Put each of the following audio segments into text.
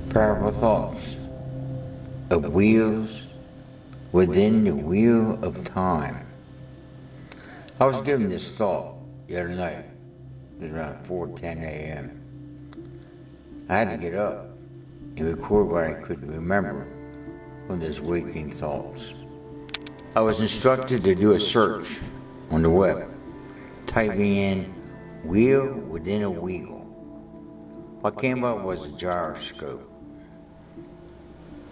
Powerful thoughts of wheels within the wheel of time. I was given this thought the other night. It was around 4:10 a.m. I had to get up and record what I could remember from those waking thoughts. I was instructed to do a search on the web, typing in wheel within a wheel. What came up was a gyroscope,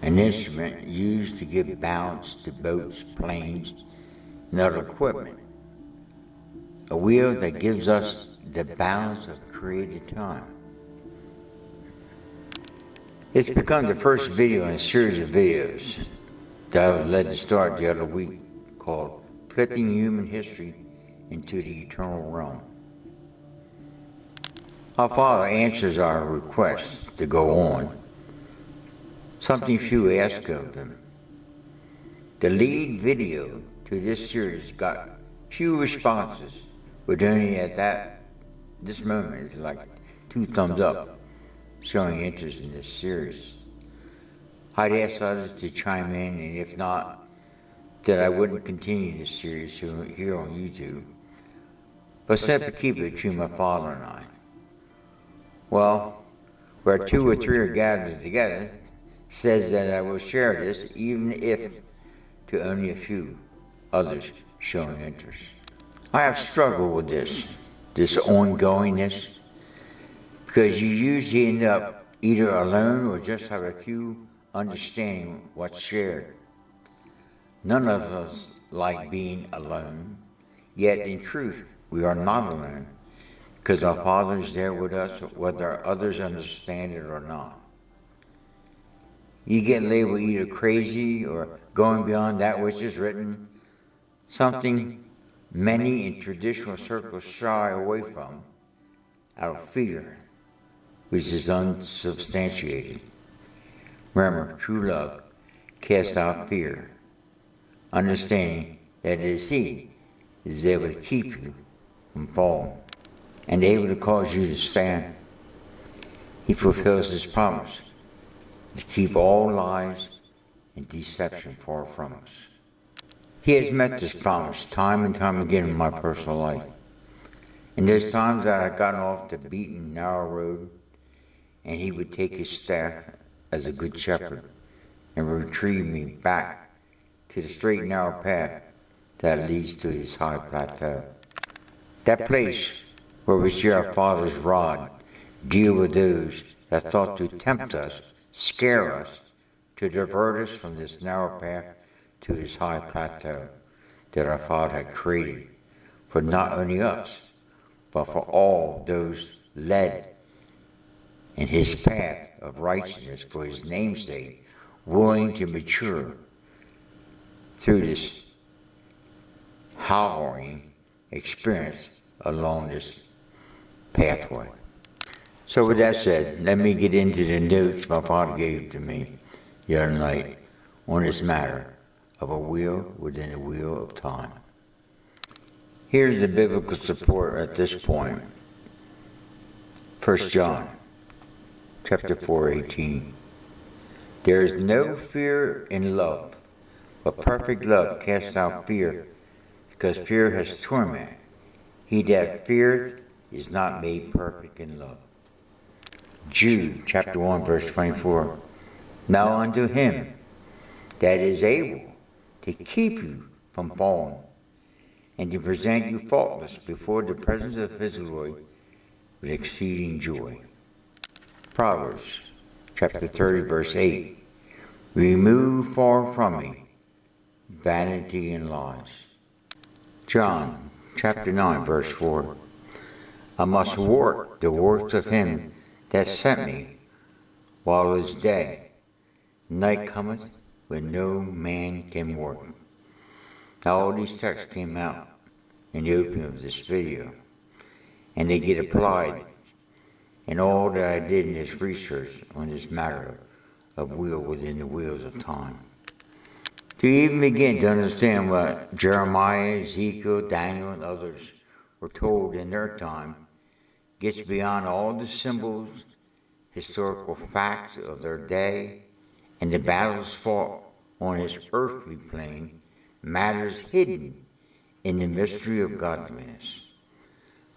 an instrument used to give balance to boats, planes, and other equipment. A wheel that gives us the balance of created time. It's become the first video in a series of videos that I was led to start the other week called Flipping Human History into the Eternal Realm. Our Father answers our requests to go on, something few ask of Him. The lead video to this series got few responses, but only at this moment, it's like 2 thumbs up, showing interest in this series. I'd ask others to chime in, and if not, that I wouldn't continue this series here on YouTube, but simply keep it between my Father and I. Well, where 2 or 3 are gathered together says that I will share this, even if to only a few others showing interest. I have struggled with this ongoingness, because you usually end up either alone or just have a few understanding what's shared. None of us like being alone, yet in truth we are not alone, because our Father is there with us, whether others understand it or not. You get labeled either crazy or going beyond that which is written, something many in traditional circles shy away from, out of fear, which is unsubstantiated. Remember, true love casts out fear, understanding that it is He that is able to keep you from falling and able to cause you to stand. He fulfills His promise to keep all lies and deception far from us. He has met this promise time and time again in my personal life. And there's times that I've gotten off the beaten, narrow road, and He would take His staff as a good shepherd and retrieve me back to the straight and narrow path that leads to His high plateau. That place where we see our Father's rod deal with those that thought to tempt us, scare us, to divert us from this narrow path to His high plateau that our Father had created for not only us, but for all those led in His path of righteousness for His name's sake, willing to mature through this harrowing experience along this pathway. So with that said, let me get into the notes my Father gave to me the other night on this matter of a wheel within a wheel of time. Here's the biblical support at this point. 1 John chapter 4:18. There is no fear in love, but perfect love casts out fear, because fear has torment. He that feareth is not made perfect in love. Jude chapter 1 verse 24. Now unto Him that is able to keep you from falling, and to present you faultless before the presence of His glory with exceeding joy. Proverbs chapter 30 verse 8. Remove far from me vanity and lies. John chapter 9 verse 4. I must work the works of Him that sent me while it is day. Night cometh when no man can work. Now all these texts came out in the opening of this video, and they get applied in all that I did in this research on this matter of wheel within the wheels of time. To even begin to understand what Jeremiah, Ezekiel, Daniel, and others were told in their time gets beyond all the symbols historical facts of their day, and the battles fought on his earthly plane, matters hidden in the mystery of godliness.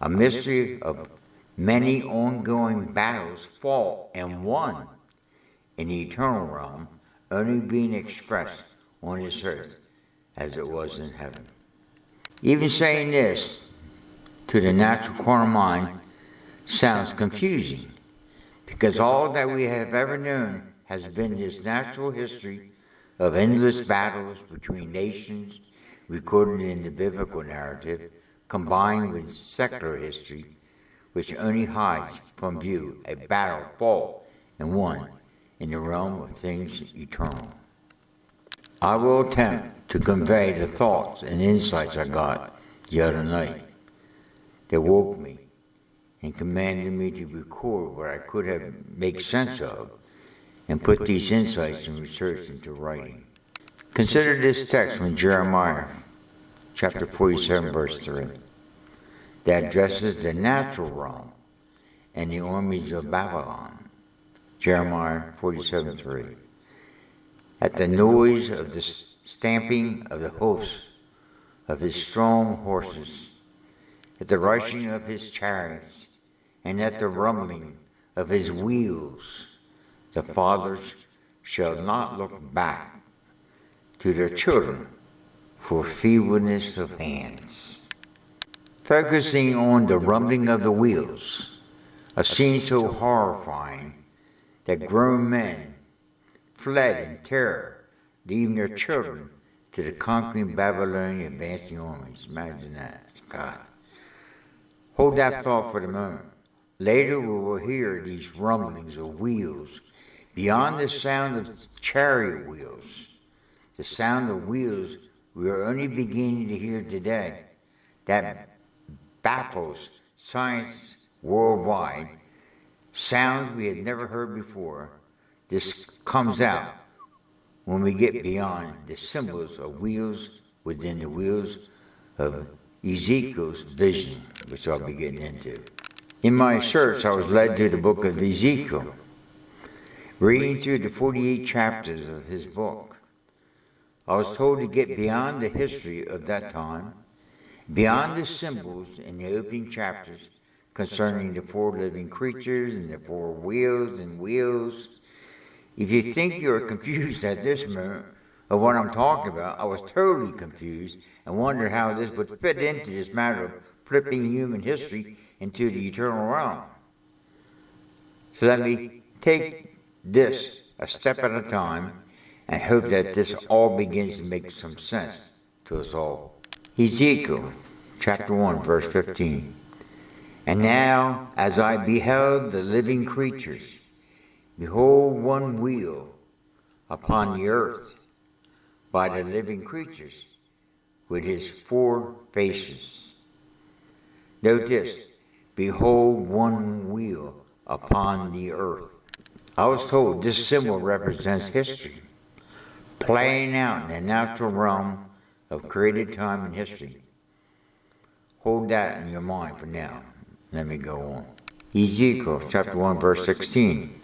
A mystery of many ongoing battles fought and won in the eternal realm, only being expressed on this earth as it was in heaven. Even saying this to the natural carnal mind sounds confusing, because all that we have ever known has been this natural history of endless battles between nations recorded in the biblical narrative, combined with secular history, which only hides from view a battle fought and won in the realm of things eternal. I will attempt to convey the thoughts and insights I got the other night that woke me and commanded me to record what I could have make sense of and put these insights and research into writing. Consider this text from Jeremiah, chapter 47, verse 3, that addresses the natural realm and the armies of Babylon. Jeremiah 47:3. At the noise of the stamping of the hoofs of his strong horses, at the rushing of his chariots, and at the rumbling of his wheels, the fathers shall not look back to their children for feebleness of hands. Focusing on the rumbling of the wheels, a scene so horrifying that grown men fled in terror, leaving their children to the conquering Babylonian advancing armies. Imagine that, God. Hold that thought for the moment. Later we will hear these rumblings of wheels beyond the sound of chariot wheels. The sound of wheels we are only beginning to hear today, that baffles science worldwide. Sounds we had never heard before. This comes out when we get beyond the symbols of wheels within the wheels of Ezekiel's vision, which I'll be getting into. In my search, I was led to the book of Ezekiel, reading through the 48 chapters of his book. I was told to get beyond the history of that time, beyond the symbols in the opening chapters concerning the four living creatures and the four wheels and wheels. If you think you're confused at this moment of what I'm talking about, I was totally confused and wondered how this would fit into this matter of flipping human history into the eternal realm. So let me take this a step at a time and hope that this all begins to make some sense to us all. Ezekiel chapter 1, verse 15. And now, as I beheld the living creatures, behold, one wheel upon the earth by the living creatures with his four faces. Note this, behold, one wheel upon the earth. I was told this symbol represents history, playing out in the natural realm of created time and history. Hold that in your mind for now. Let me go on. Ezekiel chapter 1, verse 16.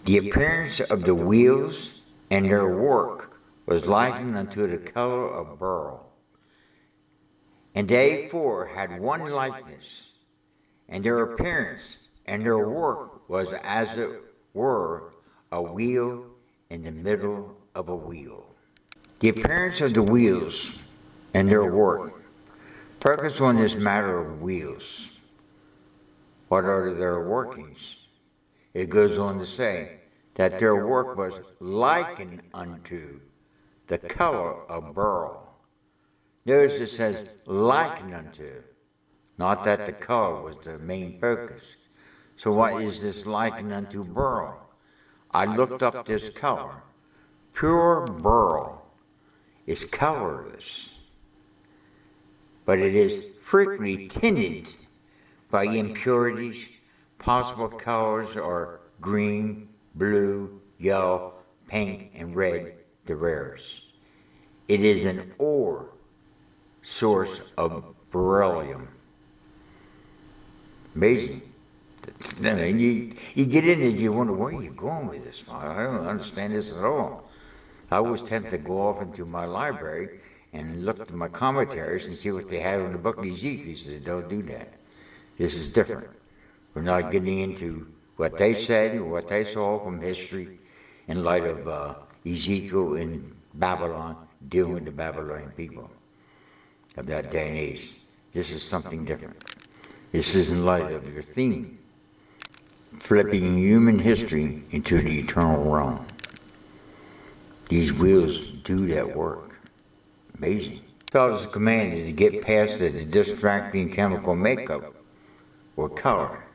The appearance of the wheels and their work was likened unto the color of beryl. And they four had one likeness, and their appearance and their work was as it were a wheel in the middle of a wheel. The appearance of the wheels and their work. Focus on this matter of wheels. What are their workings? It goes on to say that their work was likened unto the color of beryl. Notice it says likened unto, not that the color was the main focus. So what is this likened unto beryl? I looked up this color. Pure beryl is colorless, but it is frequently tinted by impurities. Possible colors are green, blue, yellow, pink, and red, the rarest. It is an ore source of beryllium. Amazing I mean, you get in it, you wonder, where are you going with this? I don't understand this at all. I was tempted to go off into my library and look at my commentaries and see what they had on the book of Ezekiel. He said, don't do that. This is different. We're not getting into what they said or what they saw from history in light of Ezekiel in Babylon, dealing with the Babylonian people of that day and age. This is something different. This is in light of your theme, flipping human history into the eternal realm. These wheels do that work. Amazing. So I was commanded to get past the distracting chemical makeup or color,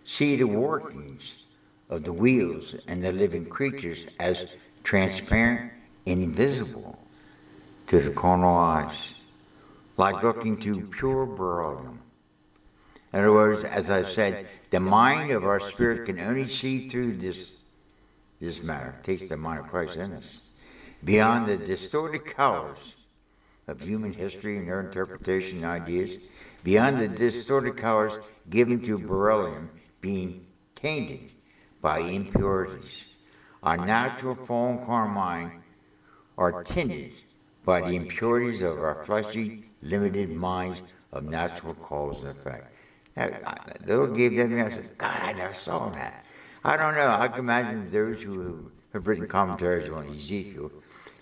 see the workings of the wheels and the living creatures as transparent and invisible to the carnal eyes, like looking to pure beryllium. In other words, as I said, the mind of our spirit can only see through this matter. It takes the mind of Christ in us. Beyond the distorted colors of human history and their interpretation and ideas, beyond the distorted colors given to beryllium being tainted by impurities, our natural fallen carnal mind are tinted by the impurities of our fleshy, limited minds of natural cause and effect. The Lord gave that to me. I said, God, I never saw that. I don't know. I can imagine those who have written commentaries on Ezekiel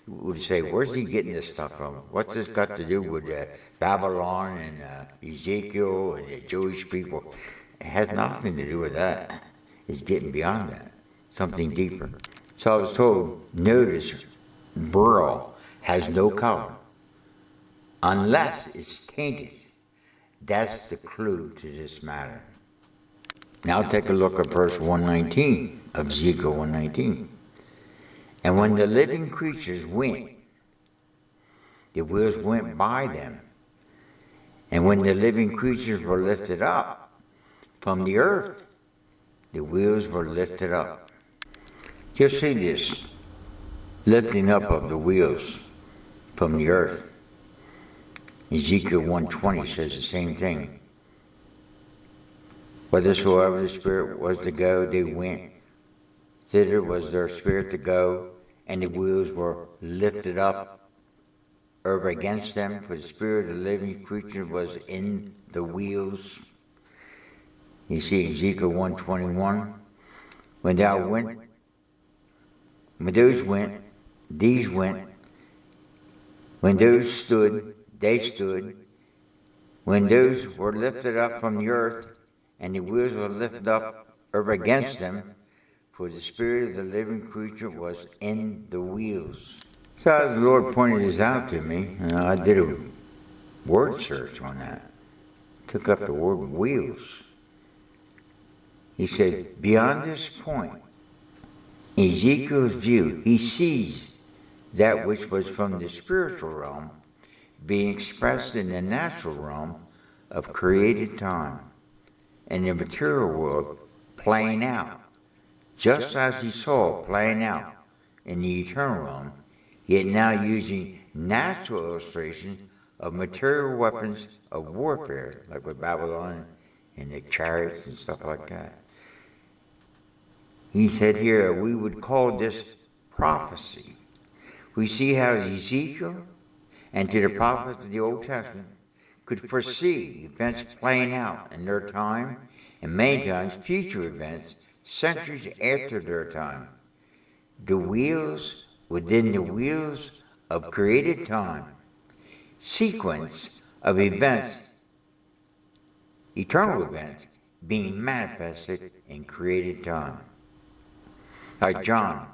would say, where's he getting this stuff from? What's this got to do with Babylon and Ezekiel and the Jewish people? It has nothing to do with that. It's getting beyond that, something deeper. So I was told, notice, beryl has no color unless it's tainted. That's the clue to this matter. Now take a look at verse 119 of Ezekiel 119. And when the living creatures went, the wheels went by them. And when the living creatures were lifted up from the earth, the wheels were lifted up. You'll see this lifting up of the wheels from the earth. Ezekiel 1:20 says the same thing. Whithersoever the Spirit was to go, they went. Thither was their spirit to go, and the wheels were lifted up over against them, for the spirit of the living creature was in the wheels. You see Ezekiel 1:21. When thou went, when those went, these went. When those stood, they stood. When those were lifted up from the earth, and the wheels were lifted up over against them, for the spirit of the living creature was in the wheels. So as the Lord pointed this out to me, I did a word search on that. Took up the word wheels. He said, beyond this point, Ezekiel's view, he sees that which was from the spiritual realm being expressed in the natural realm of created time and the material world playing out, just as he saw playing out in the eternal realm, yet now using natural illustrations of material weapons of warfare, like with Babylon and the chariots and stuff like that. He said here, we would call this prophecy. We see how Ezekiel and to the prophets of the Old Testament could foresee events playing out in their time, and many times future events centuries after their time. The wheels within the wheels of created time, sequence of events, eternal events, being manifested in created time. Like John,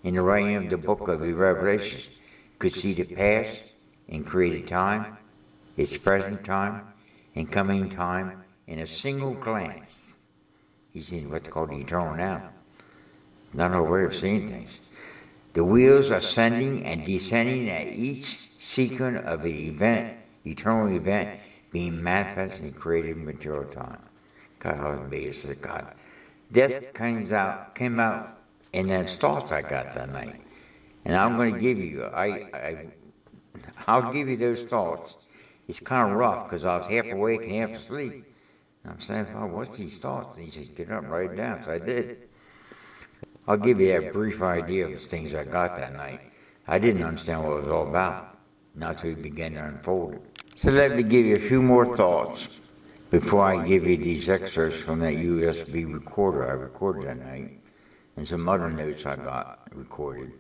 in the writing of the book of the Revelation, could see the past in created time, its present time, and coming time in a single glance. He's seen what's called the eternal now. Not a way of seeing things. The wheels ascending and descending at each sequence of an event, eternal event, being manifested in created material time. God, I was amazed at God. Death came out in those thoughts I got that night. And I'm going to give you, I'll give you those thoughts. It's kind of rough because I was half awake and half asleep. And I'm saying, Father, what's these thoughts? And he said, get up and write it down. So I did. I'll give you a brief idea of the things I got that night. I didn't understand what it was all about, not until we began to unfold it. So let me give you a few more thoughts before I give you these excerpts from that USB recorder I recorded that night, and some other notes I got recorded.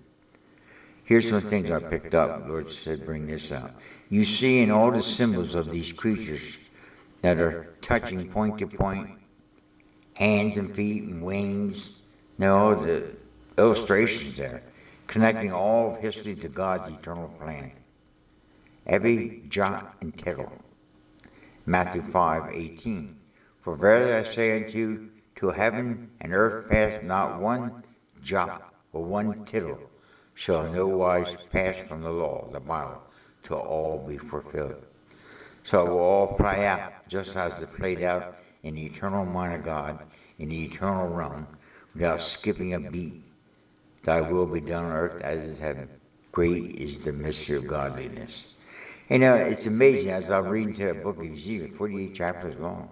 Here's some things I picked up. The Lord said, bring this out. You see in all the symbols of these creatures that are touching point to point, hands and feet and wings, all the illustrations there, connecting all of history to God's eternal plan. Every jot and tittle. Matthew 5:18. For verily I say unto you, till heaven and earth pass not one jot or one tittle shall no wise pass from the law, the Bible, till all be fulfilled. So it will all play out just as it played out in the eternal mind of God, in the eternal realm, without skipping a beat. Thy will be done on earth as in heaven. Great is the mystery of godliness. It's amazing as I'm reading through the book of Ezekiel, 48 chapters long.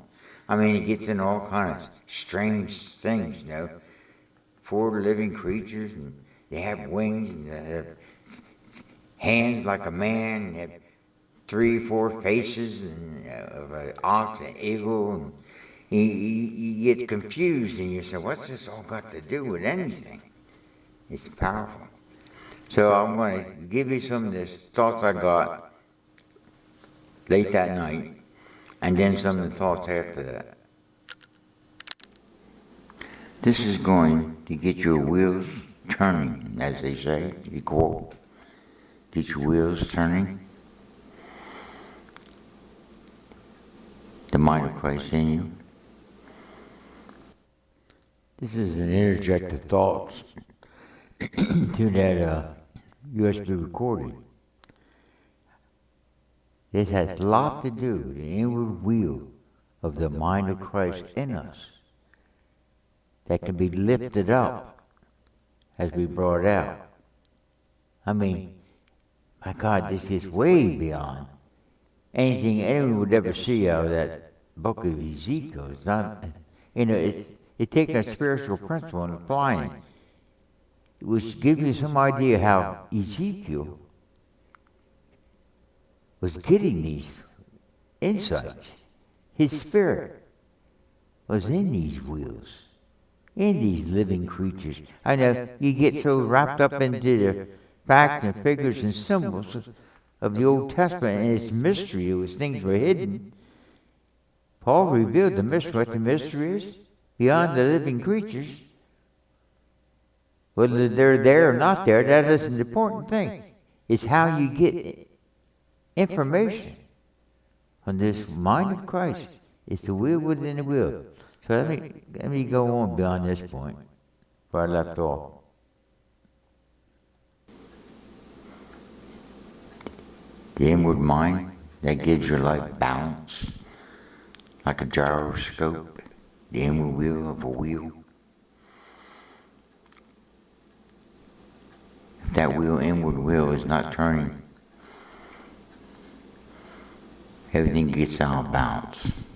I mean, it gets into all kinds of strange things, 4 living creatures, and they have wings, and they have hands like a man, and they have 3 or 4 faces of an ox, an eagle, and you get confused, and you say, what's this all got to do with anything? It's powerful. So I'm going to give you some of the thoughts I got late that night, and then some of the thoughts after that. This is going to get your wheels turning, as they say, you quote. Get your wheels turning. The mind of Christ in you. This is an interjected thoughts to that USB recording. This has a lot to do with the inward wheel of the mind of Christ in us that can be lifted up as we brought out. I mean, my God, this is way beyond anything anyone would ever see out of that book of Ezekiel. It's not, it's taking a spiritual principle and applying it, which gives you some idea how Ezekiel was getting these insights. His spirit was in these wheels, in these living creatures. I know you get so wrapped up into the facts and figures and symbols of the Old Testament and its mystery, those things were hidden. Paul revealed the mystery, what the mystery is, beyond the living creatures. Whether they're there or not there, that isn't the important thing. It's how you get information on this mind of Christ. It's the will within the will. So let me go on beyond this point where I left off. The inward mind that gives your life balance, like a gyroscope, the inward wheel of a wheel. If that inward wheel is not turning, everything gets out of balance.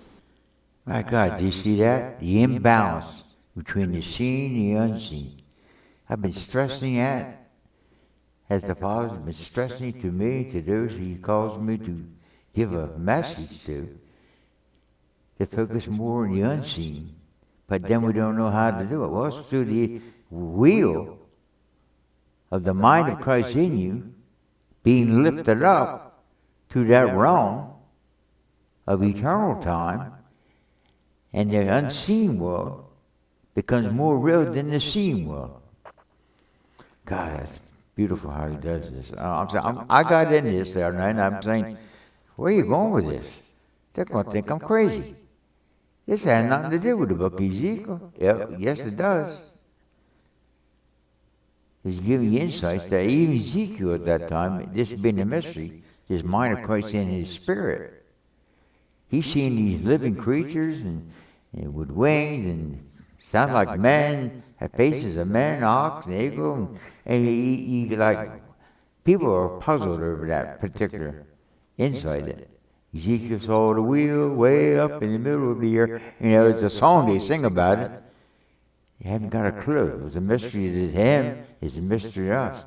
My God, do you see that? The imbalance between the seen and the unseen. I've been stressing that, as the Father's been stressing it to me, to those He calls me to give a message to focus more on the unseen. But then we don't know how to do it. Well, it's through the wheel of the mind of Christ in you being lifted up to that realm of eternal time, and the unseen world becomes more real than the seen world. God, that's beautiful how He does this. I got in this the other night, and I'm saying, where are you going with this? They're going to think I'm crazy. This has nothing to do with the book of Ezekiel. Yes, it does. He's giving you insights that even Ezekiel at that time, this being a mystery, his mind of Christ in his spirit, he's seeing these living creatures and with wings and sound like men, have faces of men, ox, and eagle, and he like people are puzzled over that particular insight. Ezekiel saw the wheel way up in the middle of the air. You know, it's a song they sing about it. He hadn't got a clue. It was a mystery to him. It's a mystery to us.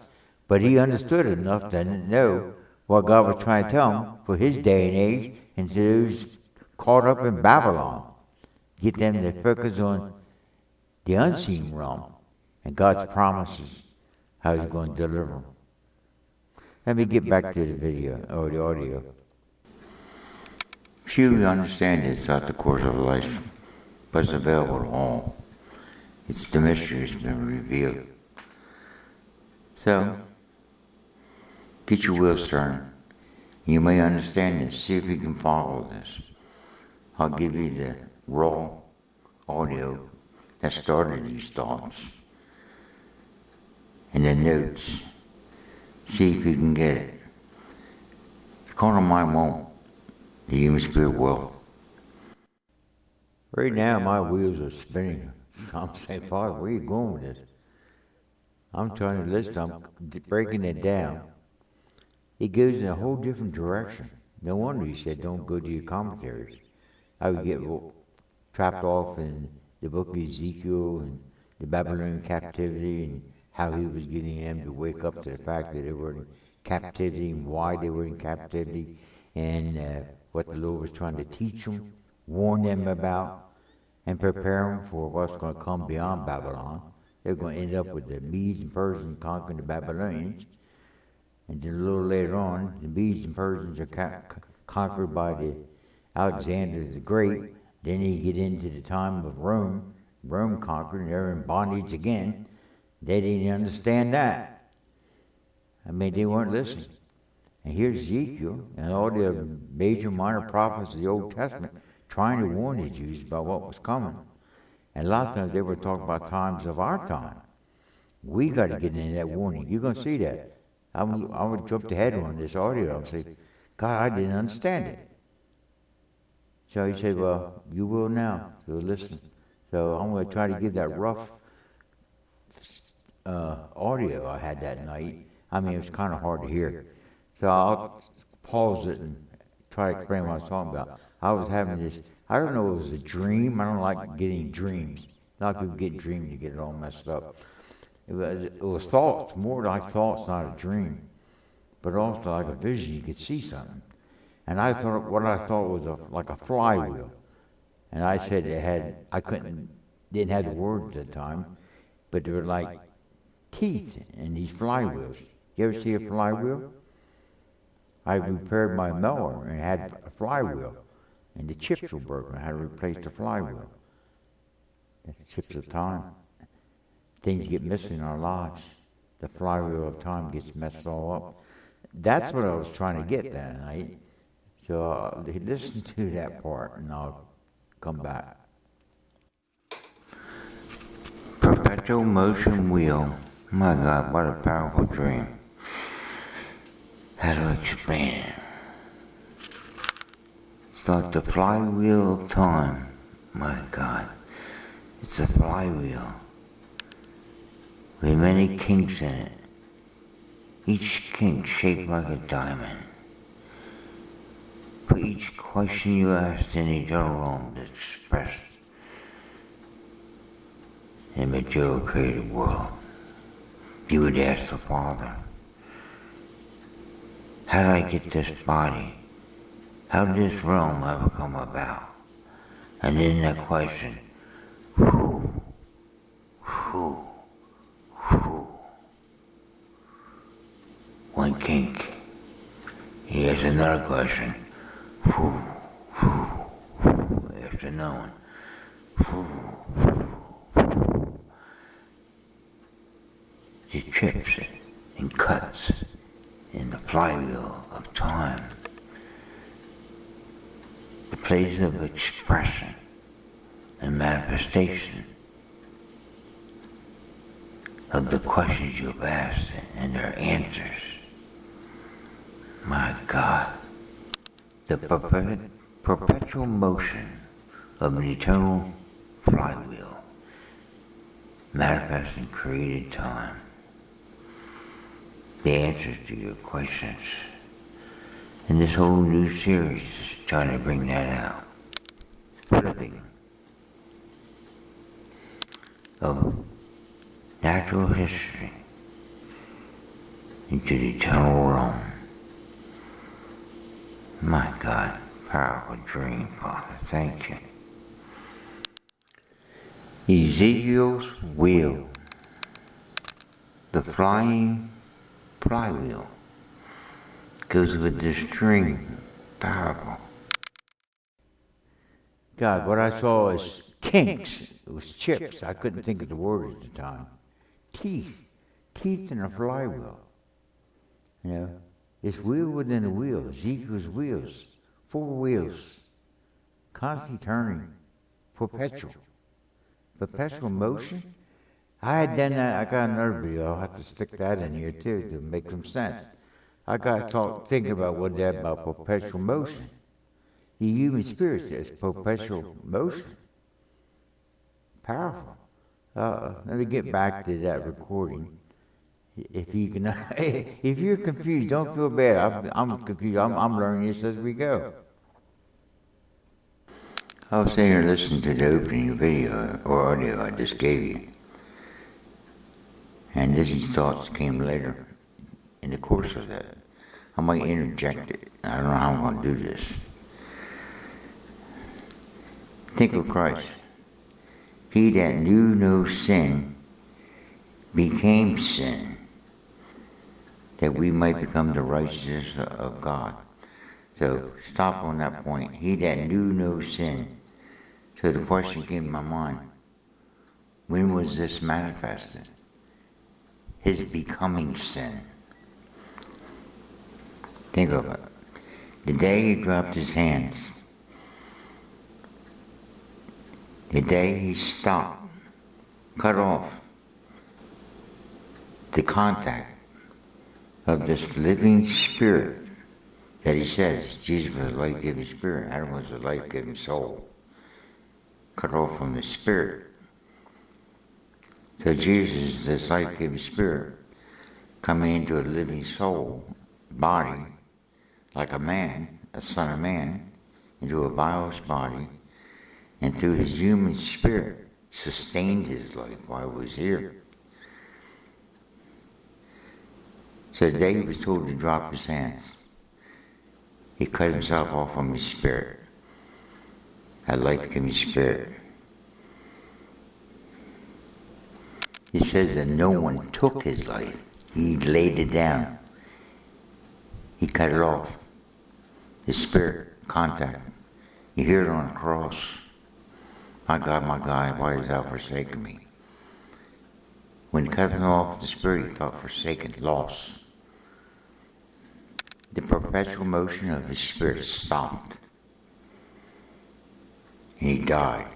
But he understood enough to know what God was trying to tell him for his day and age, and to those caught up in Babylon. Get them to focus on the unseen realm and God's promises, how he's going to deliver them. Let me get back to the video, or the audio. Few understand this throughout the course of life, but it's available to all. It's the mystery that's been revealed. So, get your wheels turning. You may understand this. See if you can follow this. I'll give you the raw audio that started these thoughts and the notes. See if you can get it. The carnal mind won't. The human spirit will. Right now, my wheels are spinning. I'm saying, Father, where are you going with this? I'm trying to listen. I'm breaking it down. It goes in a whole different direction. No wonder he said, don't go to your commentaries. I would get trapped off in the book of Ezekiel and the Babylonian captivity, and how he was getting them to wake up to the fact that they were in captivity and why they were in captivity, and what the Lord was trying to teach them, warn them about, and prepare them for what's going to come beyond Babylon. They're going to end up with the Medes and Persians conquering the Babylonians. And then a little later on, the Medes and Persians are conquered by the Alexander the Great. Then you get into the time of Rome. Rome conquered, and they're in bondage again. They didn't understand that. I mean, they weren't listening. And here's Ezekiel and all the major minor prophets of the Old Testament trying to warn the Jews about what was coming. And a lot of times they were talking about times of our time. We got to get into that warning. You're going to see that. I would jump ahead on this audio and say, God, I didn't understand it. So he said, well, you will now. So listen. So I'm going to try to give that rough audio I had that night. I mean, it was kind of hard to hear. So I'll pause it and try to explain what I was talking about. I was having this, I don't know if it was a dream. I don't like getting dreams. A lot of people get dreams, you get it all messed up. It was thoughts, more like thoughts, not a dream. But also like a vision, you could see something. And I thought, what I thought was like a flywheel. And I said it had, didn't have the words at the time, but they were like teeth in these flywheels. You ever see a flywheel? I repaired my mower and it had a flywheel, and the chips were broken. I had to replace the flywheel. That's the chips of time. Things get missing in our lives. The flywheel of time gets messed all up. That's what I was trying to get that night. So listen to that part and I'll come back. Perpetual motion wheel. My God, what a powerful dream. How to explain it? It's like the flywheel of time. My God, it's a flywheel with many kinks in it. Each kink shaped like a diamond. For each question you asked in eternal realm is expressed in the material created world. You would ask the Father, how did I get this body? How did this realm ever come about? And then that question, who? One kink. He has another question, who? After knowing, who? It trips it and cuts in the flywheel of time. The place of expression and manifestation of the questions you've asked and their answers. My God, the perpetual motion of an eternal flywheel manifests in created time. The answers to your questions in this whole new series is trying to bring that out. Flipping of natural history into the eternal realm. My God, powerful dream, Father. Thank you. Ezekiel's wheel, the flying flywheel, goes with this dream. Powerful. God, what I saw is kinks. It was chips. I couldn't think of the word at the time. Teeth. Teeth in a flywheel. You know, it's wheel within a wheel. Ezekiel's wheels. 4 wheels. Constantly turning. Perpetual. Perpetual motion. I had done that. I got another video. I'll have to stick that in here too to make some sense. I got thinking about what that about perpetual motion. The human spirit is perpetual motion. Powerful. Let me get back to that recording. If you can, if you're confused, don't feel bad. I'm confused. I'm learning this as we go. I was sitting here listening to the opening video or audio I just gave you, and these thoughts came later in the course of that. I might interject it. I don't know how I'm going to do this. Think of Christ. He that knew no sin became sin, that we might become the righteousness of God. So stop on that point. He that knew no sin. So the question came to my mind, when was this manifested? His becoming sin. Think of it. The day he dropped his hands, the day he stopped, cut off the contact of this living spirit that he says, Jesus was a life-giving spirit, Adam was a life-giving soul, cut off from the spirit. So Jesus is this life-giving spirit coming into a living soul, body, like a man, a son of man, into a bios body, and through his human spirit sustained his life while he was here. So the day he was told to drop his hands, he cut himself off from his spirit, that life-giving spirit. He says that no one took his life. He laid it down. He cut it off. His spirit contact. You hear it on the cross. My God, why has thou forsaken me? When he cut him off the spirit, he felt forsaken, lost. The perpetual motion of his spirit stopped. And he died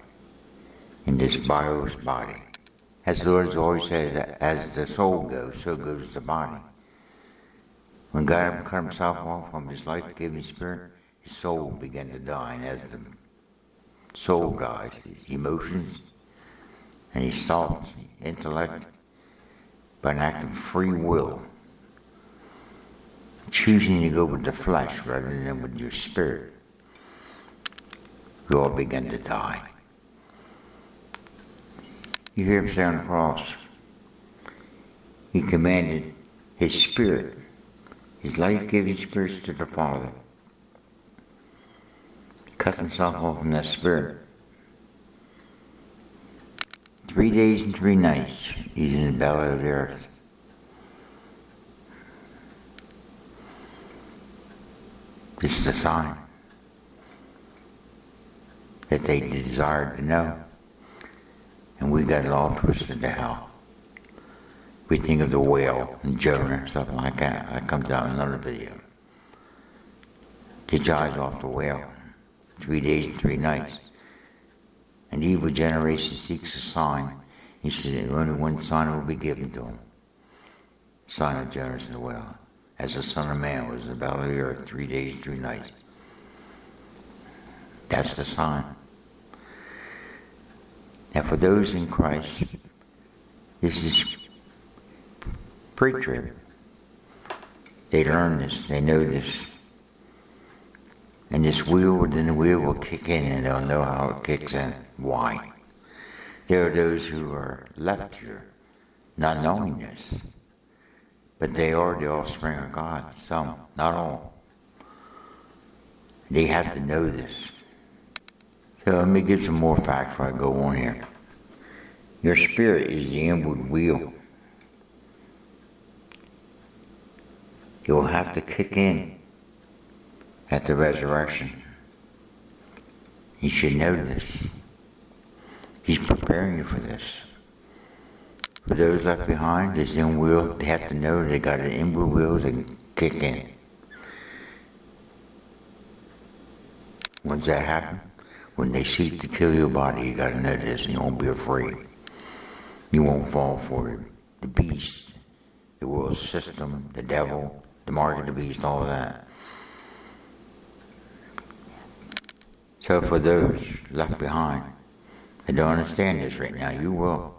in this bios body. As the Lord has always said, as the soul goes, so goes the body. When God cut himself off from his life-giving spirit, his soul began to die. And as the soul dies, his emotions, and his thoughts, intellect, by an act of free will, choosing to go with the flesh rather than with your spirit, we all began to die. You hear him say on the cross, he commanded his spirit, his life-giving spirits to the Father. He cut himself off from that spirit. 3 days and 3 nights, he's in the belly of the earth. This is a sign that they desired to know. And we got it all twisted to hell. We think of the whale and Jonah, something like that. That comes out in another video. Get your eyes off the whale. 3 days and 3 nights. And the evil generation seeks a sign. He said only one sign will be given to him. Sign of Jonah the whale. As the Son of Man was in the belly of the earth 3 days and 3 nights. That's the sign. Now for those in Christ, this is pre-trib. They learn this, they know this. And this wheel, then the wheel will kick in and they'll know how it kicks in. Why? There are those who are left here not knowing this. But they are the offspring of God. Some, not all. They have to know this. So let me give some more facts before I go on here. Your spirit is the inward wheel. You'll have to kick in at the resurrection. You should know this. He's preparing you for this. For those left behind, this inward wheel, they have to know they got an inward wheel that can kick in. Once that happens, when they seek to kill your body, you got to know this, and you won't be afraid. You won't fall for it. The beast, the world system, the devil, the mark of the beast, all of that. So for those left behind that don't understand this right now, you will.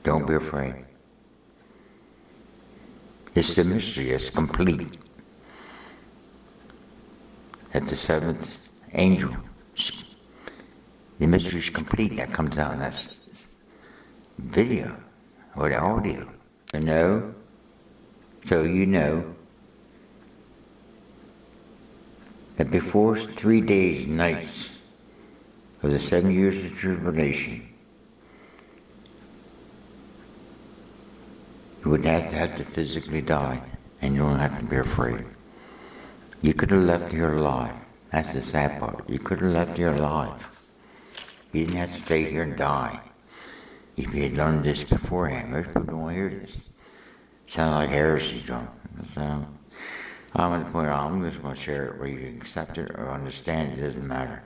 Don't be afraid. It's the mystery. It's complete. At the seventh angel, the mystery is complete. That comes out in that video or the audio. So you know that before 3 days and nights of the 7 years of tribulation, you would have to physically die, and you don't have to be afraid. You could have left here alive. That's the sad part. You could have left here alive. You didn't have to stay here and die. If you had learned this beforehand, most people don't hear this. Sounds like heresy, John. So, I'm at the point I'm just going to share it whether you accept it or understand it. It doesn't matter.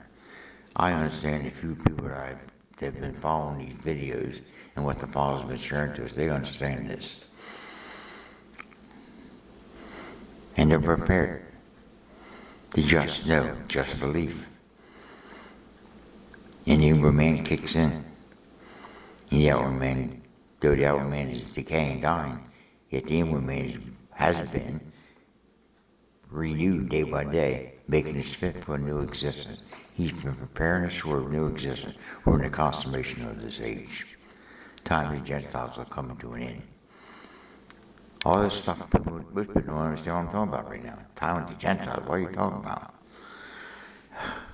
I understand a few people that have been following these videos and what the Father's been sharing to us. They understand this. And they're prepared to just know, just believe. And the inward man kicks in. And the outward man, though the outward man is decaying, dying, yet the inward man has been renewed day by day, making us fit for a new existence. He's been preparing us for a new existence. We're in the consummation of this age. Time the Gentiles are coming to an end. All this stuff, most people don't understand what I'm talking about right now. Time with the Gentiles, what are you talking about?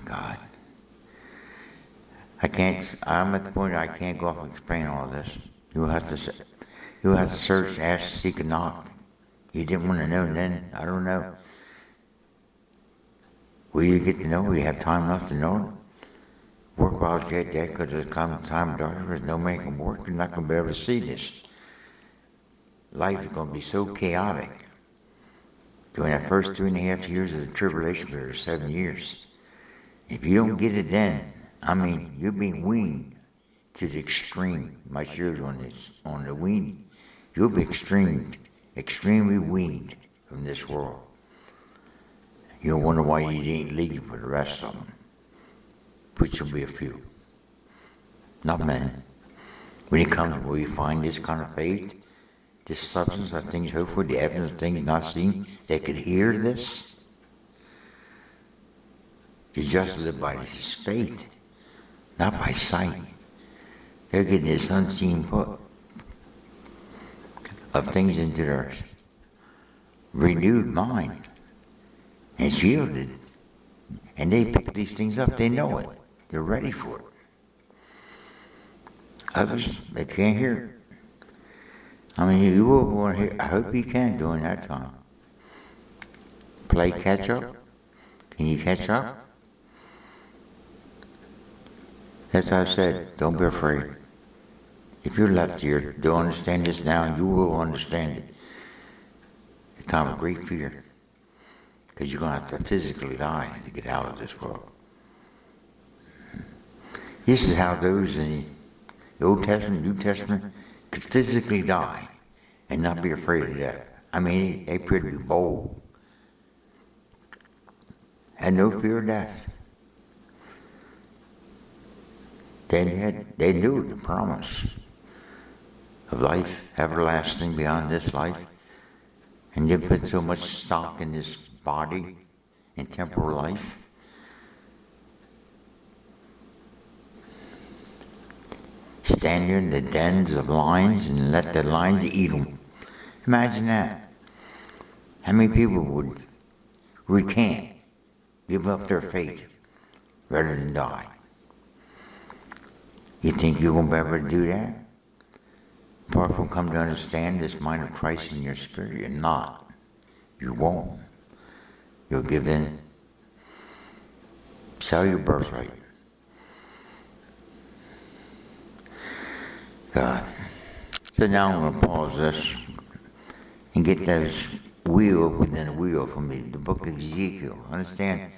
God. I'm at the point I can't go off and explain all this. You'll have to search, ask, seek, and knock. You didn't want to know then, I don't know. Will you get to know? Will you have time enough to know it? Work while it's yet day, because there's come a time of darkness, no man can work, you're not going to be able to see this. Life is going to be so chaotic. During that first 3.5 years of the tribulation period, 7 years, if you don't get it then, you're being weaned to the extreme. My shirt on the weaning. You'll be extremely weaned from this world. You'll wonder why you didn't leave for the rest of them. Which will be a few. Not many. When it comes, will you find this kind of faith? This substance of things hoped for, the evidence of things not seen, they could hear this? You just live by this faith, not by sight. They're getting this unseen foot of things into their renewed mind. And it's yielded. And they pick these things up, they know it. They're ready for it. Others, they can't hear it. You will want to hear. I hope you can during that time. Play catch up. Can you catch up? As I said, don't be afraid. If you're left here, don't understand this now, you will understand it. A time of great fear. Because you're going to have to physically die to get out of this world. This is how those in the Old Testament, New Testament, could physically die and not be afraid of death. They appeared to be bold. Had no fear of death. They knew the promise of life, everlasting beyond this life, and didn't put so much stock in this body in temporal life. Stand there in the dens of lions and let the lions eat them. Imagine that. How many people would recant, give up their faith, rather than die? You think you're going to be able to do that? Apart from come to understand this mind of Christ in your spirit, you're not. You won't. You'll give in. Sell your birthright. God. So now I'm going to pause this and get those wheel within a wheel from the book of Ezekiel. Understand?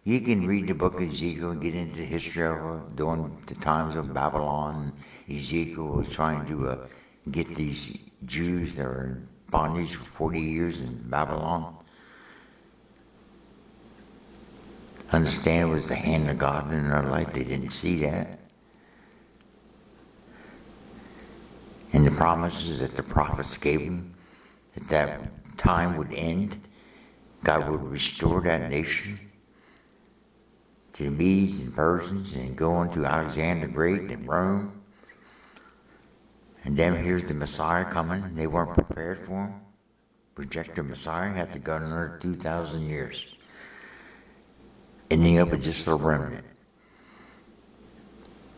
You can read the book of Ezekiel and get into the history of it during the times of Babylon. Ezekiel was trying to get these Jews that were in bondage for 40 years in Babylon. Understand it was the hand of God in their life. They didn't see that. And the promises that the prophets gave them, that time would end, God would restore that nation to the Medes and Persians and go on to Alexander the Great and Rome. And then here's the Messiah coming. They weren't prepared for him. Reject the Messiah, have to go another 2,000 years. Ending up with just a remnant.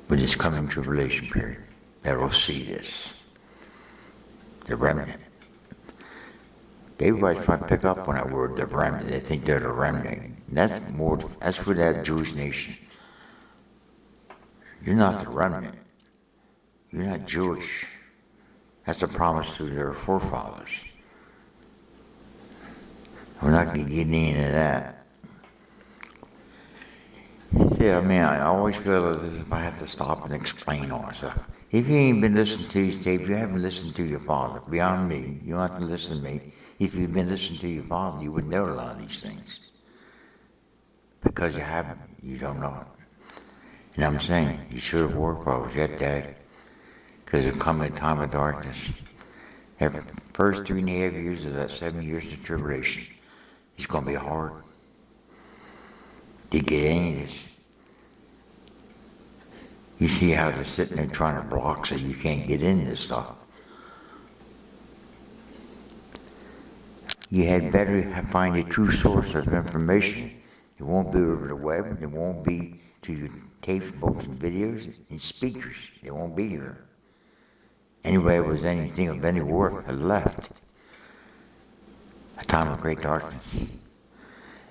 With this coming tribulation period that will see this. The remnant. Everybody's trying to pick up on that word, the remnant. They think they're the remnant. That's for that Jewish nation. You're not the remnant. You're not Jewish. That's a promise to their forefathers. We're not going to get into that. See, I mean, I always feel as if I have to stop and explain all this stuff. If you ain't been listening to these tapes, you haven't listened to your father. Beyond me, you don't have to listen to me. If you've been listening to your father, you would know a lot of these things. Because you haven't, you don't know it. And I'm saying, you should have worked while I was yet dead. Because there's coming a time of darkness. The first 3.5 years of that 7 years of tribulation, it's going to be hard to get any of this. You see how they're sitting there trying to block so you can't get into this stuff. You had better find a true source of information. It won't be over the web. It won't be to your tapes, books, and videos, and speakers. It won't be here. Anybody who was anything of any worth had left. A time of great darkness.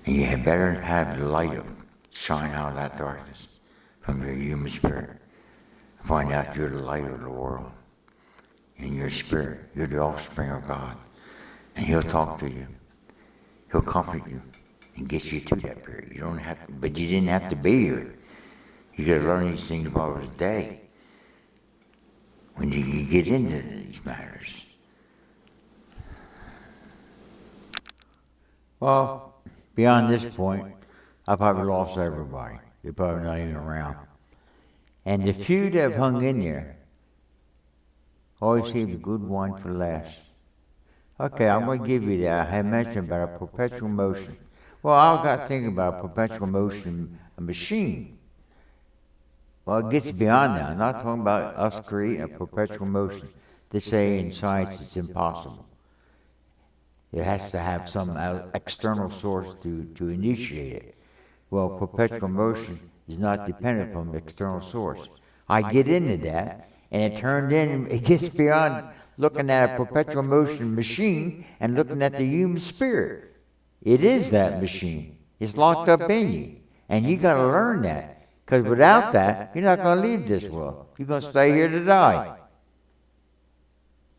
And you had better have the light of shine out of that darkness from your human spirit. Find out you're the light of the world. In your spirit, you're the offspring of God. And He'll talk to you. He'll comfort you and get you to that period. You don't have to, but you didn't have to be here. You got to learn these things while it was day. When you get into these matters. Well, beyond this point, I probably lost everybody. They're probably not even around. And the few that have hung in there always save the good one for last. Okay, I'm going to give you that. I had mentioned about a perpetual motion. Well, I got thinking about a perpetual motion machine. Well, it gets beyond that. I'm not talking about us creating a perpetual motion. They say in science it's impossible. It has to have some external source to initiate it. Well, perpetual motion is not dependent from external source. I get into that, and it gets beyond looking at a perpetual motion machine and looking at the human spirit. It is that machine. It's locked up in you, and you got to learn that. Because without that, you're not going to leave this world. You're going to stay here to die.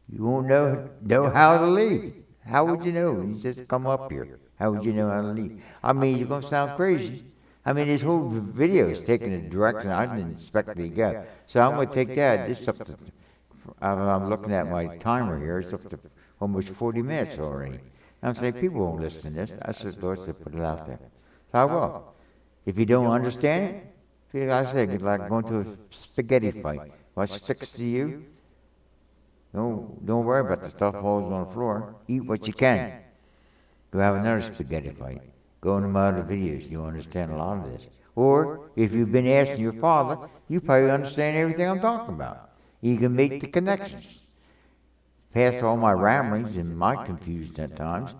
You won't know how to leave. How would you know? You just come up here. How would you know how to leave? I mean, you're going to sound crazy. I mean, this whole video is taking a direction I didn't expect it to go. So I'm going to take that. This up to, I'm looking at my timer here. It's up to almost 40 minutes already. I'm saying people won't listen to this. I said, Lord, to put it out there. So I will. If you don't understand it, like I said, it's like going to a spaghetti fight. What sticks to you, don't worry about the stuff falls on the floor. Eat what you can. Go have another spaghetti fight. Go into my other videos. You'll understand a lot of this. Or, if you've been asking your father, you probably understand everything I'm talking about. You can make the connections. Past all my ramblings and my confusion at times,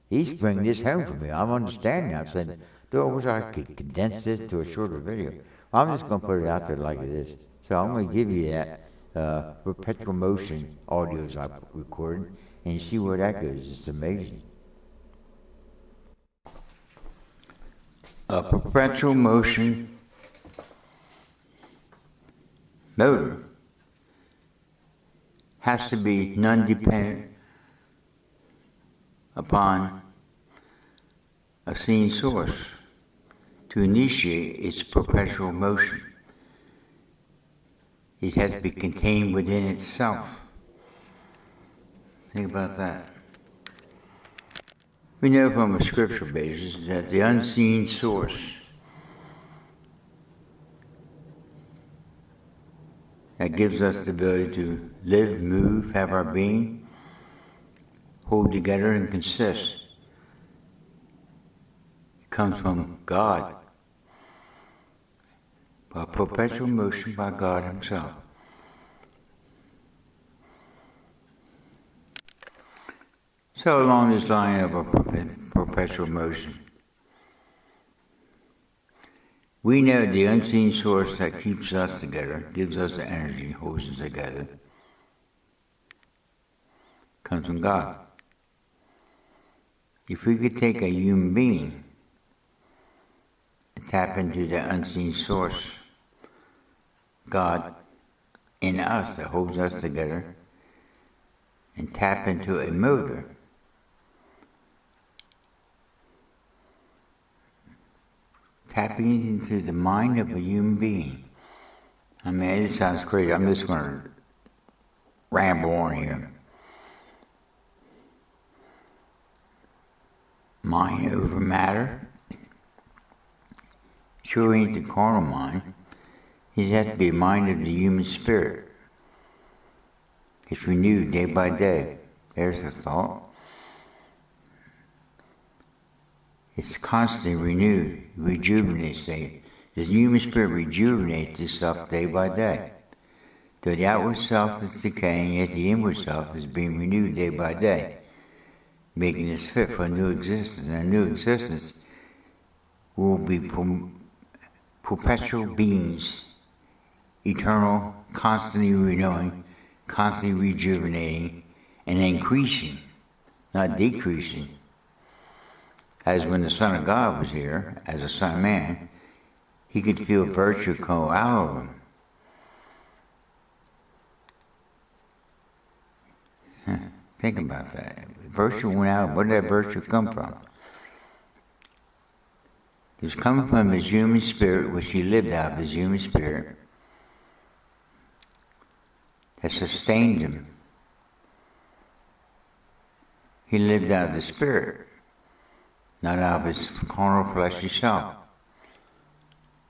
he's bringing this home for me. I'm understanding. I've said, though I wish I could condense this to a shorter video. I'm just going to put it out there like it is. So I'm going to give you that perpetual motion audios I recorded, and you see where that goes. It's amazing. A perpetual motion motor has to be non-dependent upon a seen source to initiate its perpetual motion. It has to be contained within itself. Think about that. We know from a scriptural basis that the unseen source that gives us the ability to live, move, have our being, hold together and consist, it comes from God, by perpetual motion by God Himself. So along this line of a perpetual motion, we know the unseen source that keeps us together, gives us the energy, holds us together, comes from God. If we could take a human being and tap into the unseen source, God, in us that holds us together, and tap into a motor, tapping into the mind of a human being. I mean, it sounds crazy. I'm just going to ramble on here. Mind over matter. Sure ain't the carnal mind. It has to be the mind of the human spirit. It's renewed day by day. There's a thought. It's constantly renewed, rejuvenates. The human spirit rejuvenates itself day by day. Though the outward self is decaying, yet the inward self is being renewed day by day, making us fit for a new existence. And a new existence will be perpetual beings, eternal, constantly renewing, constantly rejuvenating, and increasing, not decreasing. As when the Son of God was here, as a Son of Man, He could feel virtue come out of Him. Think about that. Virtue went out. Where did that virtue come from? It was coming from His human spirit, which He lived out of His human spirit, that sustained Him. He lived out of the spirit, not out of His carnal fleshly self.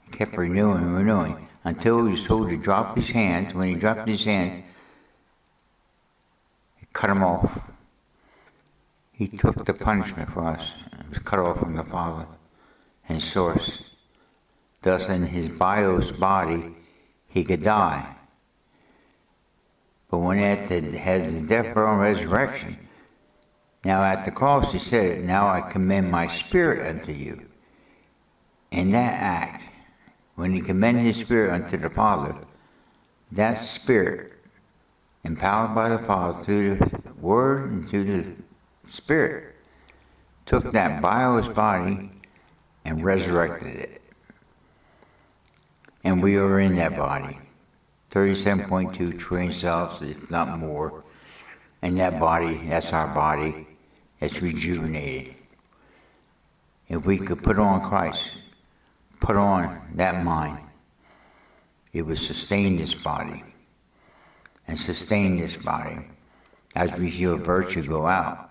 He kept renewing, until He was told to drop His hands. When He dropped His hand, it cut Him off. He took the punishment for us. He was cut off from the Father and source. Thus, in His bios body, He could die. But when at the death, burial, and resurrection, now at the cross He said, "Now I commend my spirit unto you." In that act, when He commended His spirit unto the Father, that spirit, empowered by the Father through the Word and through the Spirit, took that bios body and resurrected it. And we are in that body. 37.2 trillion cells, if not more. And that body, that's our body, it's rejuvenated. If we could put on Christ, put on that mind, it would sustain this body. And sustain this body as we feel virtue go out.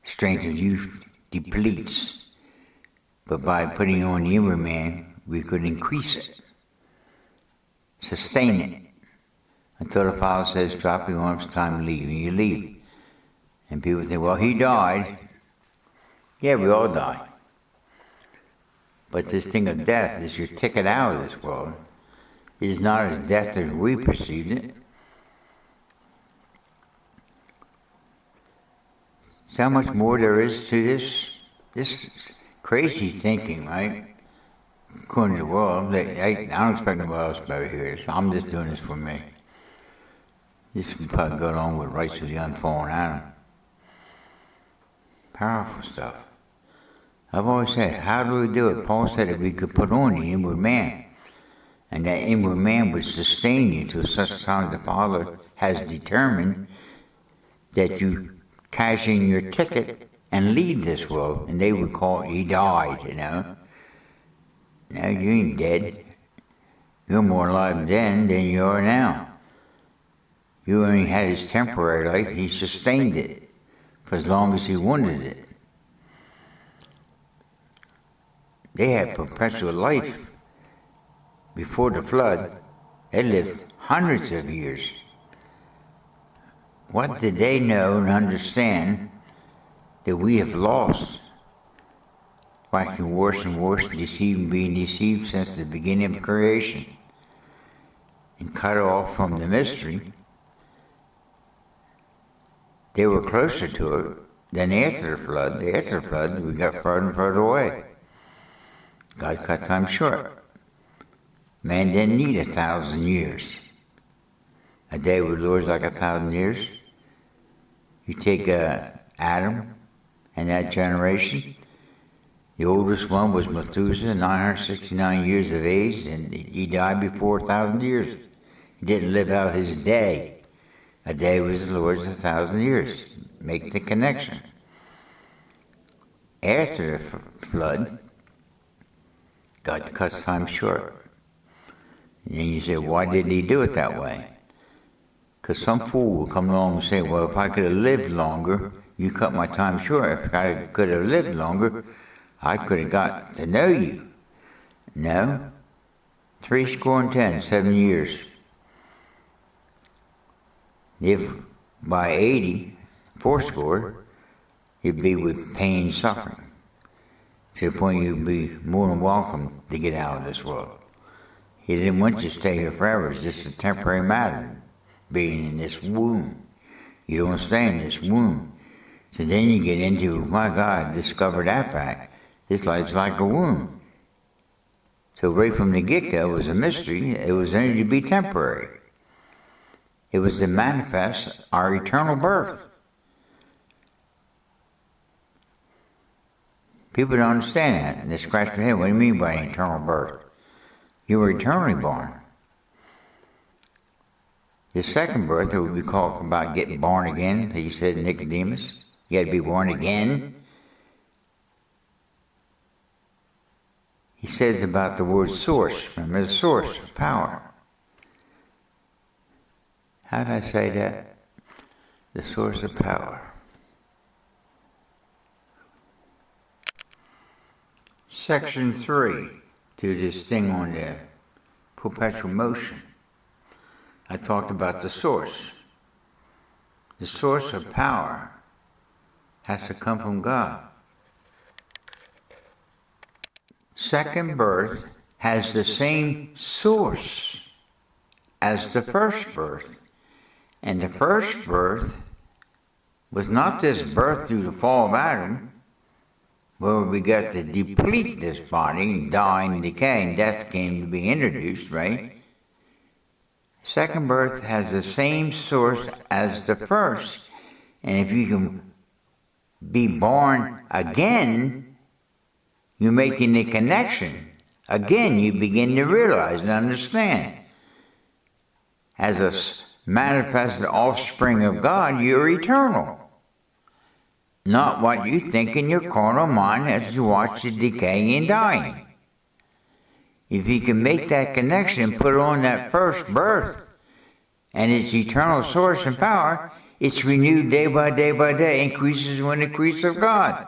Strength of youth depletes. But by putting on the inward man, we could increase it. Sustain it. Until the Father says, "Drop your arms, time to leave," and you leave. And people think, "Well, he died." Yeah, we all die. But this thing of death is your ticket out of this world. It is not as death as we perceived it. See how much more there is to this crazy thinking, right? According to the world, I don't expect nobody else better hear this. I'm just doing this for me. This can probably go along with rights of the unfallen Adam. Powerful stuff. I've always said, how do we do it? Paul said that we could put on the inward man. And that inward man would sustain you to such time the Father has determined that you cash in your ticket and leave this world. And they would call it, he died, you know. No, you ain't dead. You're more alive then than you are now. You only had his temporary life, he sustained it for as long as he wanted it. They had perpetual life before the flood. They lived hundreds of years. What did they know and understand that we have lost? Waxing worse and worse, deceived and being deceived since the beginning of creation, and cut off from the mystery. They were closer to it than after the flood. After the flood, we got further and further away. God cut time short. Man didn't need 1,000 years. A day with the Lord is like 1,000 years. You take Adam and that generation. The oldest one was Methuselah, 969 years of age, and he died before 1,000 years. He didn't live out his day. A day with the Lord is 1,000 years. Make the connection. After the flood, God cuts time short. And you say, why did he do it that way? Because some fool will come along and say, well, if I could have lived longer, you cut my time short. If I could have lived longer, I could have got to know you. No. 70, 7 years. If by 80, 80, you'd be with pain and suffering. To the point you'd be more than welcome to get out of this world. He didn't want you to stay here forever. It's just a temporary matter, being in this womb. You don't stay in this womb. So then you get into, my God, discover that fact. This life's like a womb. So right from the get-go, it was a mystery. It was only to be temporary. It was to manifest our eternal birth. People don't understand that, and they scratch their head. What do you mean by eternal birth? You were eternally born. The second birth, it would be called about getting born again. He said to Nicodemus, you had to be born again. He says about the word source. Remember the source of power. How did I say that? The source of power. Section 3, to this thing on the perpetual motion. I talked about the source. The source of power has to come from God. Second birth has the same source as the first birth. And the first birth was not this birth through the fall of Adam, where we got to deplete this body, die and decay, and death came to be introduced, right? Second birth has the same source as the first. And if you can be born again, you're making the connection. Again, you begin to realize and understand. As a manifested offspring of God, you're eternal. Not what you think in your carnal mind as you watch the decay and dying. If you can make that connection, put on that first birth and its eternal source and power, it's renewed day by day by day, increases with the increase of God.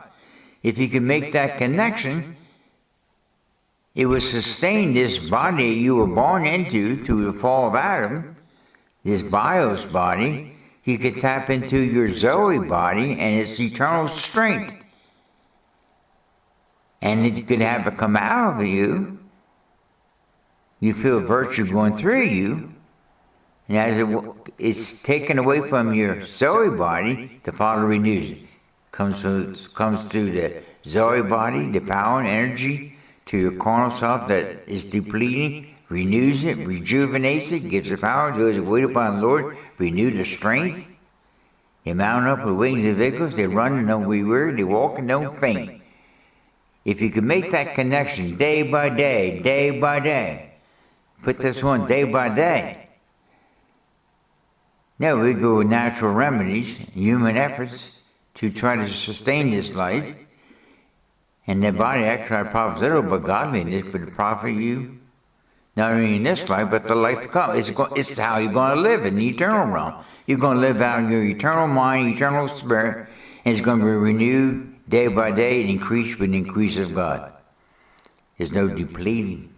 If you can make that connection, it will sustain this body you were born into through the fall of Adam, this bios body. You could tap into your Zoe body and its eternal strength. And it could have it come out of you. You feel virtue going through you. And as it's taken away from your Zoe body, the Father renews it. Comes through the Zoe body, the power and energy, to your carnal self that is depleting, renews it, rejuvenates it, gives it power, those that wait upon the Lord, renew the strength. They mount up with wings of eagles, they run and don't be weary, they walk and don't faint. If you can make that connection day by day, put this one day by day. Now we go with natural remedies, human efforts to try to sustain this life. And the body actually profits little but godliness would profit you, not only in this life, but the life to come. It's how you're going to live in the eternal realm. You're going to live out your eternal mind, eternal spirit, and it's going to be renewed day by day and increase with the increase of God. There's no depleting.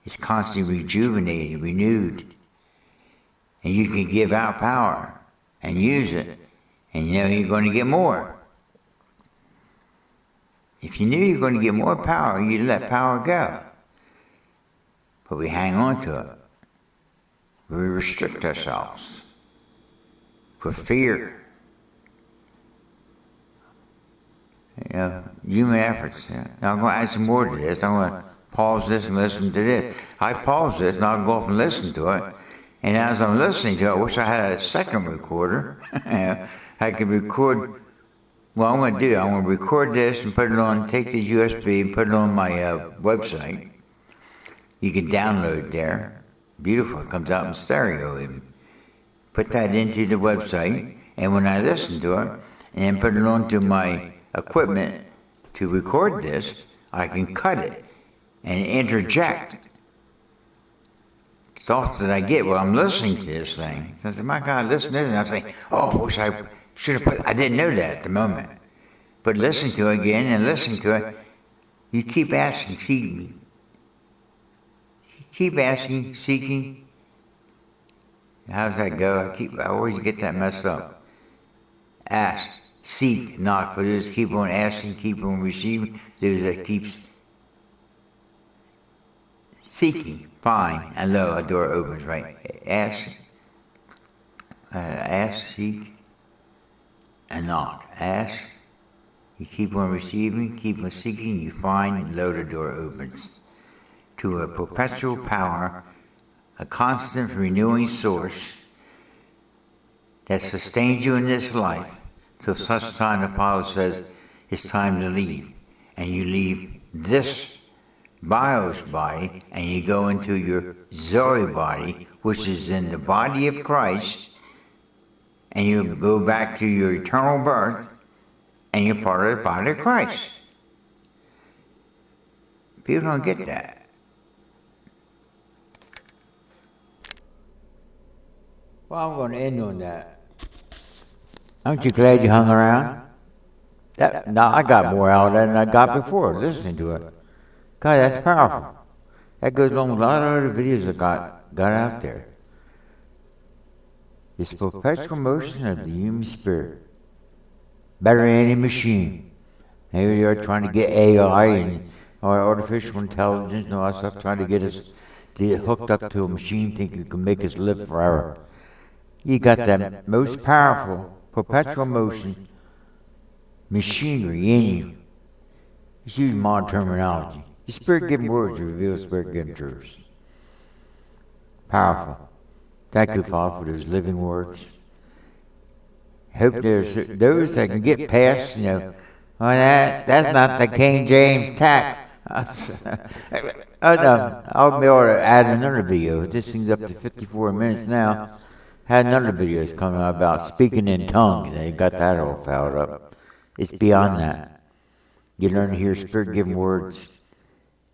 It's constantly rejuvenated, renewed. And you can give out power and use it, and you know you're going to get more. If you knew you were going to get more power, you'd let power go. But we hang on to it. We restrict ourselves for fear. You know, human efforts. Now I'm going to add some more to this. I'm going to pause this and listen to this. I pause this and I'll go off and listen to it. And as I'm listening to it, I wish I had a second recorder. I could record. Well, I'm going to do it. I'm going to record this and put it on, take the USB and put it on my website. You can download it there. Beautiful. It comes out in stereo even. Put that into the website, and when I listen to it, and put it onto my equipment to record this, I can cut it and interject thoughts that I get while I'm listening to this thing. I said, my God, listen to this. And I'm saying, oh, I wish I should have put, I didn't know that at the moment. But listen to it again and listen to it. You keep asking, seeking. Keep asking, seeking. How does that go? I always get that messed up. Ask, seek, knock. For those keep on asking, keep on receiving. Those that keeps seeking, find, and lo, a door opens, right? Ask, seek, and knock. Ask, you keep on receiving, keep on seeking, you find, and lo, the door opens. To a perpetual power, a constant renewing source that sustains you in this life till such time the Father says it's time to leave. And you leave this bios body and you go into your Zoe body, which is in the body of Christ, and you go back to your eternal birth, and you're part of the body of Christ. People don't get that. Well, I'm going to end on that. Aren't you glad you hung around? I got more out of that than I got before listening to it. God, that's powerful. That goes along with a lot of other videos I got out there. It's perpetual motion of the human spirit. Better than any machine. Here they are trying to get AI and artificial intelligence and all that stuff, trying to get us hooked up to a machine thinking it can make us live forever. You got that most powerful perpetual motion machinery in you. It's using modern terminology. The spirit-given words reveal spirit-given truths. Powerful. Thank you, Father, for those living words. Hope there's those that can get past, on that's not the King James tax. I'll be able to add another video. This thing's up to 54 minutes now. Had another video that's coming out about speaking in tongues. They got that all fouled up. It's beyond that. You learn to hear spirit-given words.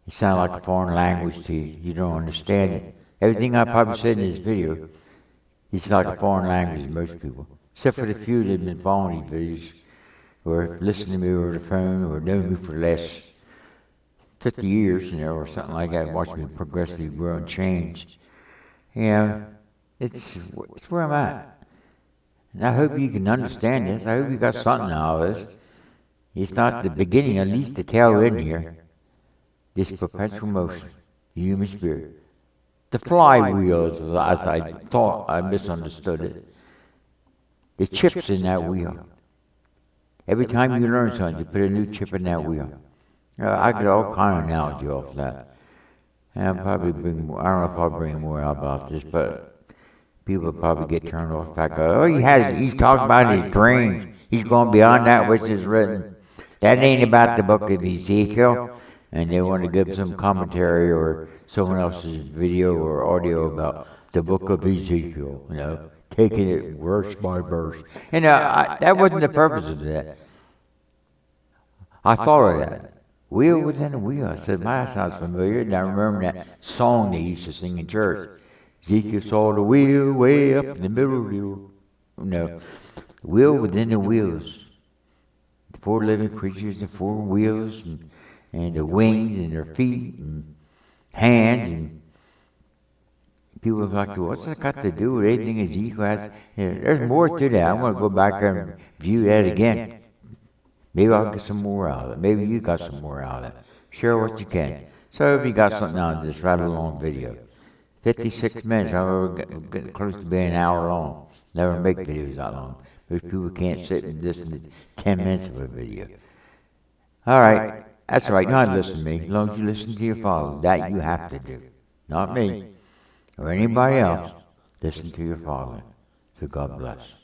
It sounds like a foreign language to you. You don't understand it. Everything I probably said in this video, it's like a foreign language to most people. Except for the few that have been following these videos, or listening to me over the phone, or known me for the last 50 years, or something like that, watching me progressively grow and change. It's where I'm at. And I hope you can understand this. I hope you got something out of this. It's not the beginning, at least the tail end here. This perpetual motion, the human spirit. The flywheel, as I thought, I misunderstood it. The chips in that wheel. Every time you learn something, you put a new chip in that wheel. I get all kind of analogy off that. And I'll probably bring more, I don't know if I'll bring more out about this, but people probably get turned off the fact of, he's talking about his dreams. He's going beyond that which is written. That ain't about the book of Ezekiel. And they want to give some commentary or someone else's video or audio about the book of Ezekiel, taking it verse by verse. And that wasn't the purpose of that. I thought of that. Wheel within a wheel. I said, that sounds familiar. And I remember that song they used to sing in church. Ezekiel saw the wheel way up in the middle of the wheel. Wheel within the wheels. The 4 living creatures, the 4 wheels, and the wings, and their feet, and hands, and people are like, what's that got to do with anything Ezekiel has? There's more to that. I want to go back and view that again. Maybe I'll get some more out of it. Maybe you got some more out of it. Share what you can. So if you got something out of this rather long video. 56 minutes, I'm getting close to being an hour long. Never make videos that long. Because people can't sit and listen to 10 minutes of a video. All right. That's all right. You don't have to listen to me. As long as you listen to your Father. That you have to do. Not me. Or anybody else. Listen to your Father. So God bless.